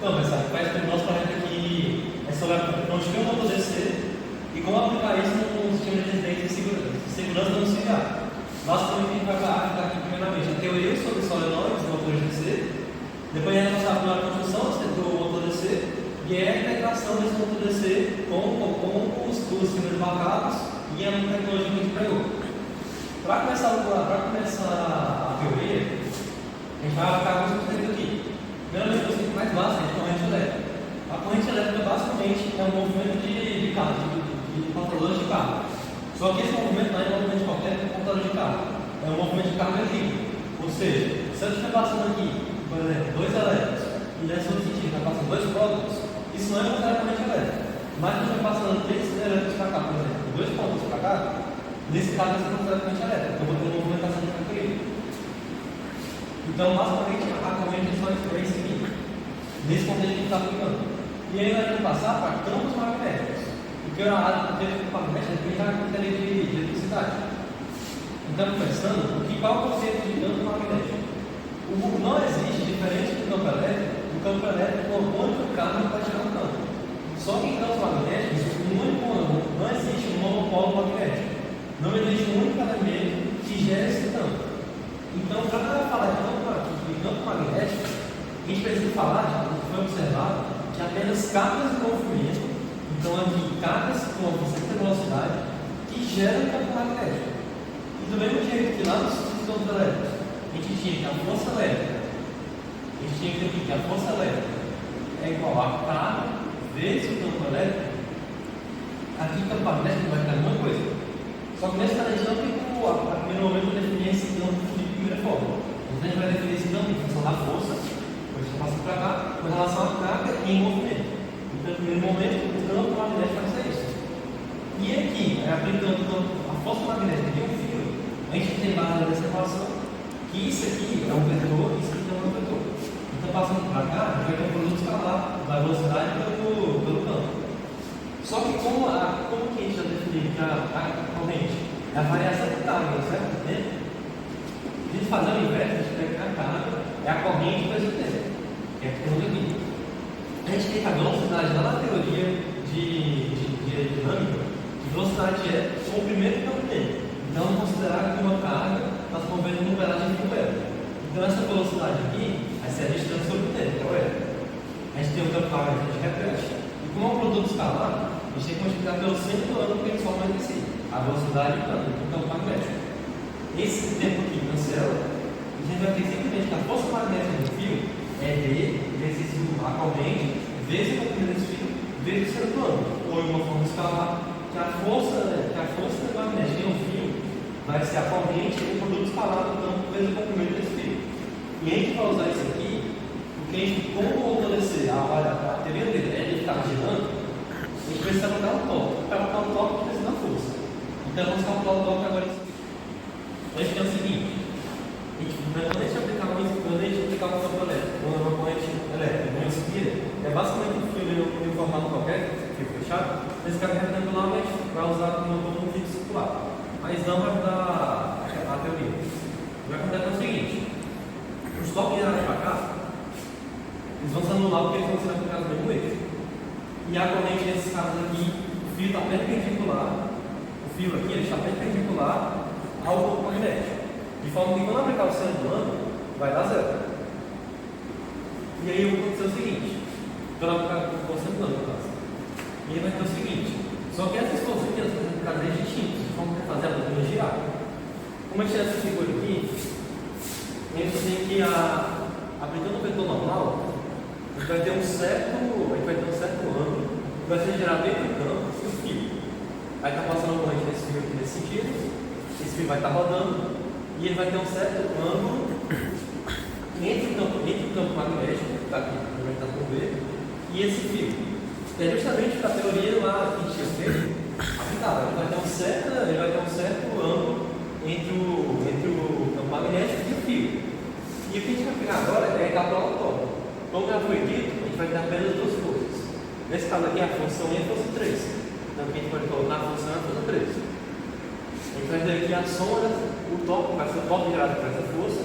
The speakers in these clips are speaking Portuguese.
Não, mas sabe, faz o nosso projeto aqui é sobre onde onde um motor DC e como aplicar isso no sistema de residência e segurança domiciliar. Basicamente, a gente vai falar aqui primeiramente a teoria sobre solenoides, motores DC, depois a gente vai passar pela construção do motor DC e a integração desse motor DC com os sistemas marcados e a tecnologia que a gente pegou. Para começar a teoria, a gente vai aplicar alguns conceitos aqui. Primeiramente, o conceito mais básico é a corrente elétrica. A corrente elétrica, basicamente, é um movimento de carro, de controladores de carro. Só que esse movimento não é um movimento qualquer de controlador de carro. É um movimento de carga livre. Ou seja, se eu estiver passando aqui, por exemplo, dois elétrons, e nesse outro sentido está passando dois prótons, isso não é considerado corrente elétrica. Mas se eu estiver passando três elétrons para cá, por exemplo, dois prótons para cá, nesse caso vai ser considerado corrente elétrica. Eu vou ter uma movimentação de carga livre. Então, basicamente, a corrente é só isso aqui. Nesse contexto que a gente está aplicando. E aí nós vamos passar para campos magnéticos. Porque a área do campo magnético tem já matéria de eletricidade. Então, pensando, qual é o conceito de campo magnético? Não existe, diferente do campo elétrico é o único carro para tirar um campo. Só que em campos magnéticos, não existe um monopólio magnético. Não existe um único elemento que gera esse campo. Então, para falar de campo magnético, a gente precisa falar, que foi observado, que apenas cargas de movimento, então aqui cargas com certa velocidade, que geram campo magnético. E do mesmo jeito que lá nos sistemas elétricos, a gente tinha que a força elétrica, que a força elétrica é igual a carga vezes o campo elétrico, aqui o campo magnético vai dar alguma coisa. Só que nesse caso a gente não tem como, a primeiro momento, definir esse campo de primeira forma. Então a gente vai definir esse campo em função da força, depois você passa para cá, com relação à carga e em movimento. Então, no primeiro momento, o campo magnético vai ser isso. E aqui, aplicando a força magnética de um fio, a gente tem base dessa equação, que isso aqui é um vetor e isso aqui é um vetor. Então, passando para cá, a gente vai ter um produto escalar da velocidade pelo campo. Só que como que a gente já definiu que a corrente é a variação de carga, certo? A gente fazer o inverso, a gente pega a carga, é a corrente vezes o tempo, que é a pergunta aqui. A gente tem a velocidade lá na teoria de dinâmica, que velocidade é o comprimento do tempo. Então, considerar que uma carga está se movendo num pedaço de tempo. Então, essa velocidade aqui vai ser a distância sobre o tempo, que é o R. A gente tem o campo magnético que a gente repete. E como é um produto escalar, a gente tem que multiplicar pelo centro do ângulo que eles formam entre si, a velocidade do campo magnético. Esse tempo aqui cancela, a gente vai ter simplesmente que a força magnética do fio é D vezes a corrente, vezes o comprimento desse fio, vezes o centro do ângulo, ou em uma forma escalar, que a força magnética em um fio vai ser a corrente e o produto escalar do campo vezes o comprimento desse fio. E a gente vai usar isso aqui, porque a gente, como o motor DC, a teoria dele é ele ficar girando, a gente precisa calcular o torque. Para calcular o torque, a gente precisa da força. Então, vamos calcular o torque agora. A gente tem o seguinte: quando a gente aplicar um campo elétrico, uma corrente elétrica, uma espira, é basicamente um fio em um formato qualquer, fio fechado. Nesse caso retangular, a gente vai usar como um fio circular. Mas não vai mudar a teoria. O que acontece é o seguinte: os torques virados para cá, eles vão se anular porque eles vão ser aplicados no mesmo eixo. E a corrente, nesses casos aqui, o fio está perpendicular. O fio aqui ele está perpendicular ao campo magnético. De forma que quando aplicar o centro do ângulo, vai dar zero. E aí eu vou acontecer o seguinte: quando aplicar o centro do ângulo, e aí vai ter o seguinte: só que essas coisinhas vão ser aplicadas distintas, de forma que fazer a bolinha girar. Como a gente tem essa figura aqui, a gente tem que, aplicando o vetor normal, a gente vai ter um certo ângulo que vai ser gerado dentro do campo e o fio. Aí está passando a corrente nesse fio aqui nesse sentido, esse fio vai estar rodando e ele vai ter um certo ângulo entre o campo magnético, que está aqui, representado por V, e esse fio. É justamente para a teoria lá que tinha feito aplicada. Ele vai ter um certo ângulo entre o campo magnético e o fio. E o que a gente vai pegar agora é calcular o torque. Como já foi dito, a gente vai ter apenas duas forças. Nesse caso aqui, a força 1 e a força 3. Então aqui a gente pode colocar a força 1 e a força 3. A gente vai ter aqui a soma, o torque vai ser o torque gerado por essa força,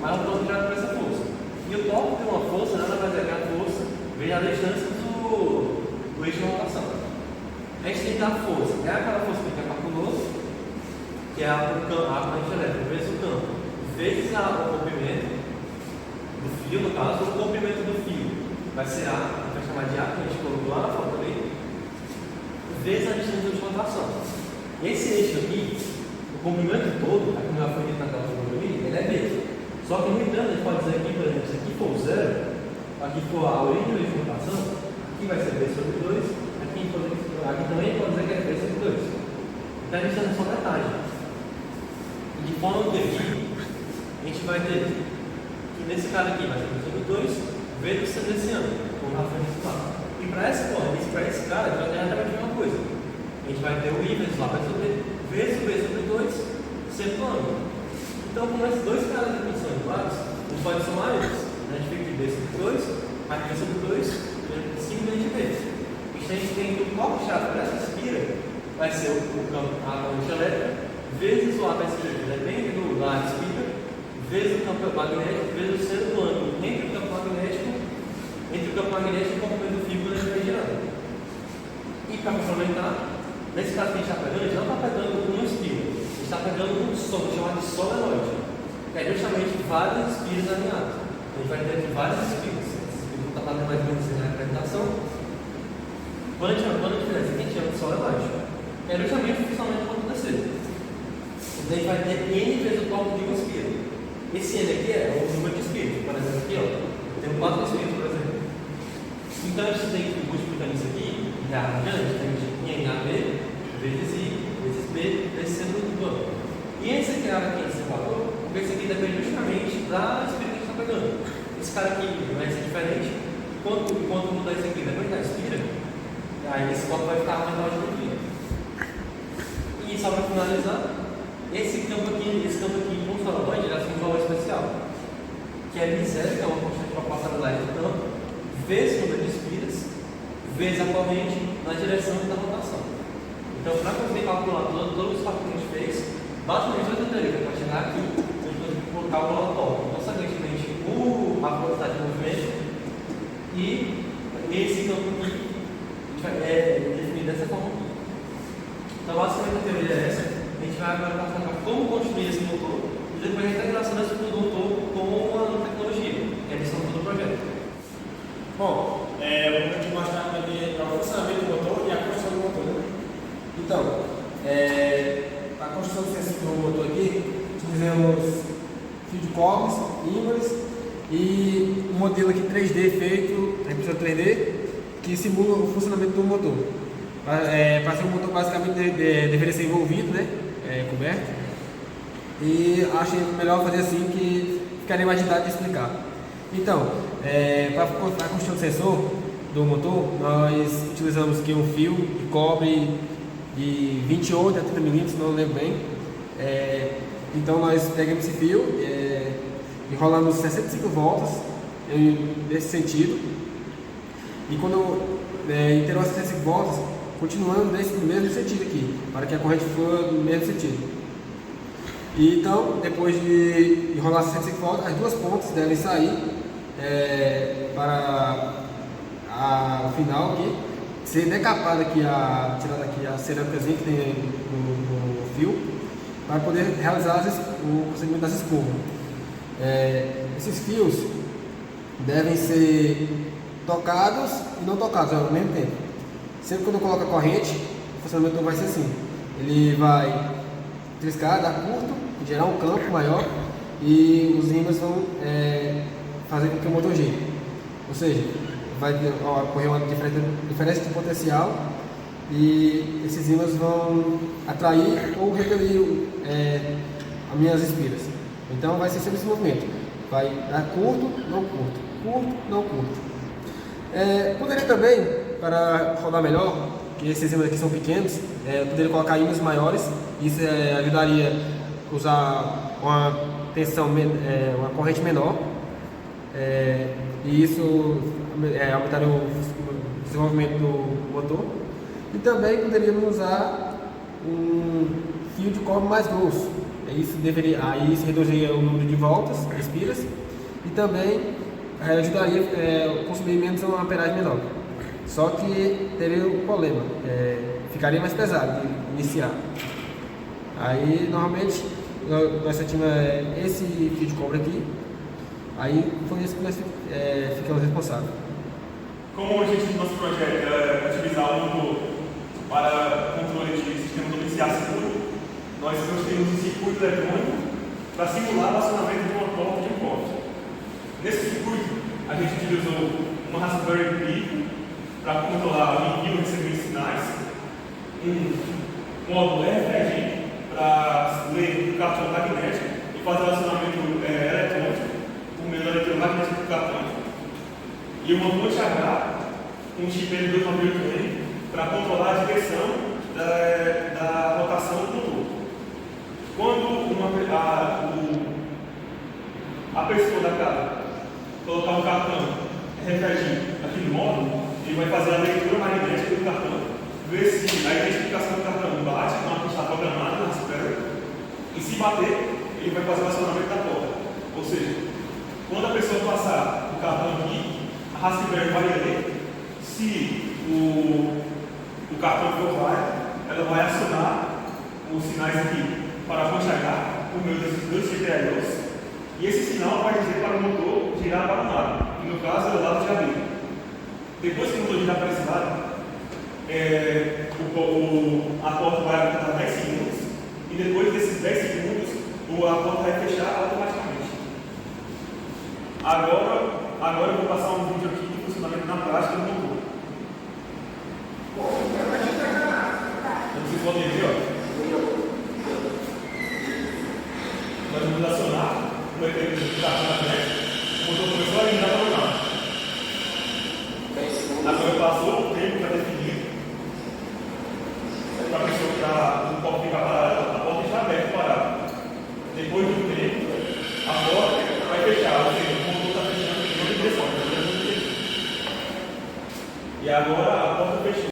mais o torque gerado por essa força. E o torque de uma força nada mais é que a força vezes a distância do eixo de rotação. A gente tem que dar força. É aquela força que é calculoso, que é a corrente elétrica vezes o campo, vezes o comprimento do fio, no caso, o comprimento do fio vai ser A, vai chamar de A, que a gente colocou lá na foto ali, vezes a distância de rotação. Esse eixo aqui, o comprimento todo, como já foi dito naquela figura ali, ele é B. Só que, no entanto, a gente pode dizer aqui, por exemplo, se aqui for o zero, aqui for a origem do eixo de rotação, aqui vai ser B sobre 2, aqui também pode dizer que é B sobre 2. Então a gente está só metade. De forma que aqui, a gente vai ter que nesse caso aqui vai ser B sobre 2, vezes o desse ano, como a frente do lado. E para esse cara, a gente vai ter exatamente a mesma coisa. A gente vai ter o I vezes o A vezes o B sobre 2, sempre no ângulo. Então, como esses dois caras aqui são iguais, a gente pode somar eles. A gente fica de B sobre 2, aqui B sobre 2, 5 vezes de B. A gente tem que o copo-chave para essa espira vai ser o campo A corrente elétrica, vezes o A vai ser, depende do lado de espira, vezes o campo magnético, vezes o centro do ângulo entre o campo magnético e o comprimento do fio que ele vai girando. E para complementar, nesse caso que a gente está pegando, a gente não está pegando um espira, a gente está pegando um som chamado de solenoide, que é justamente várias espiras alinhadas. A gente vai ter várias espiras. Eu vou estar fazendo mais ou menos na apresentação. Quando a gente fizer isso aqui, a gente chama de solenoide. É justamente o funcionamento que vai acontecer. Então a gente vai ter N vezes o corpo de uma espira. Esse N aqui é o número de espiras. Por exemplo, aqui, ó, eu tenho 4 espiras, por exemplo. Então a gente tem que multiplicar isso aqui, e a gente tem que AB vezes I, vezes B, vezes C do banco. E esse aqui é aqui esse valor, porque esse aqui depende justamente da espira que a gente está pegando. Esse cara aqui vai ser diferente, quando mudar isso aqui, depende da espira, aí esse copo vai ficar menor de pouquinho. E só para finalizar, esse campo aqui com solenoide, ele assume um valor especial, que é B0, que é uma constante de proporcionalidade do campo, vezes o número de espiras, vezes a corrente na direção da rotação. Então, para conseguir calcular todos os cálculos que a gente fez, basicamente eu teria para chegar aqui, a gente vai colocar o monotônico, consequentemente a velocidade de movimento e esse campo aqui é definido dessa forma aqui. Então, basicamente a teoria é essa. A gente vai agora passar para como construir esse motor e depois a integração desse motor com a tecnologia, que é a missão do projeto. Bom, vamos aqui mostrar o funcionamento do motor e a construção do motor. Né? Então, a construção do motor aqui, utilizamos fio de cobre, ímãs e um modelo aqui 3D feito, a impressora 3D, que simula o funcionamento do motor. Para ser um motor basicamente deveria ser envolvido, né? Coberto. E achei melhor fazer assim que ficaria mais didático de explicar. Então, para a construção do sensor do motor, nós utilizamos aqui um fio de cobre de 28 a 30 milímetros, não lembro bem. Então nós pegamos esse fio, enrolamos 65 voltas nesse sentido. E quando inteirou 65 voltas, continuando no mesmo sentido aqui, para que a corrente flua no mesmo sentido. E então, depois de enrolar 65 voltas, as duas pontas devem sair para o final aqui, ser decapada aqui, tirada aqui a cerâmicazinha que tem no fio, para poder realizar o procedimento das escovas. Esses fios devem ser tocados e não tocados ao mesmo tempo. Sempre quando eu coloco a corrente, o funcionamento vai ser assim: ele vai triscar, dar curto, gerar um campo maior e os ímãs vão fazer com que o motor gire. Ou seja, vai ocorrer uma diferença de potencial e esses ímãs vão atrair ou repelir as minhas espiras. Então vai ser sempre esse movimento: vai dar curto, não curto, curto, não curto. Poderia também, para rodar melhor, que esses ímãs aqui são pequenos, poderia colocar ímãs maiores. Isso ajudaria a usar uma tensão, uma corrente menor, e isso aumentaria o desenvolvimento do motor. E também poderíamos usar um fio de cobre mais grosso. Isso reduziria o número de voltas, espiras, e também ajudaria consumir menos uma amperagem menor. Só que teria um problema, ficaria mais pesado de iniciar. Aí normalmente nós só tínhamos esse fio de cobre aqui, aí foi isso que nós ficamos responsáveis. Como o objetivo do nosso projeto é utilizar o motor para controle de sistema domiciliar seguro, nós construímos um circuito eletrônico para simular o acionamento de uma porta de porta. Nesse circuito, a gente utilizou uma Raspberry Pi para controlar o envio e recebimento de sinais, um módulo RFID para ler o cartão magnético e fazer o acionamento eletrônico por meio do eletromagnético do cartão, e uma fonte H, um chip L298 para controlar a direção da rotação do motor. Quando a pessoa da casa colocar um cartão RFID aqui no módulo, ele vai fazer a leitura magnética do cartão, ver se a identificação do cartão bate com a que está programada na Raspberry, e se bater, ele vai fazer o acionamento da porta. Ou seja, quando a pessoa passar o cartão aqui, a Raspberry vai ler. Se o cartão for válido, ela vai acionar os sinais aqui para a fonte H por meio desses dois GPIOs, e esse sinal vai dizer para o motor girar para um lado, que no caso é o lado de abrir. Depois que o motor girar para esse lado, a porta vai aguardar 10 segundos, e depois desses 10 segundos, a porta vai fechar automaticamente. Agora eu vou passar um vídeo aqui do funcionamento na prática do motor. Então vocês podem ver, ó. Nós vamos acionar o mecanismo de cartão magnético. O motor começou a girar para o lado. Agora passou o tempo que está definido. Para a pessoa que está no copo ficar parada, a porta está aberta parada. Depois do tempo, a porta vai fechar, ou seja, o motor está fechando em outra direção. E agora a porta fechou.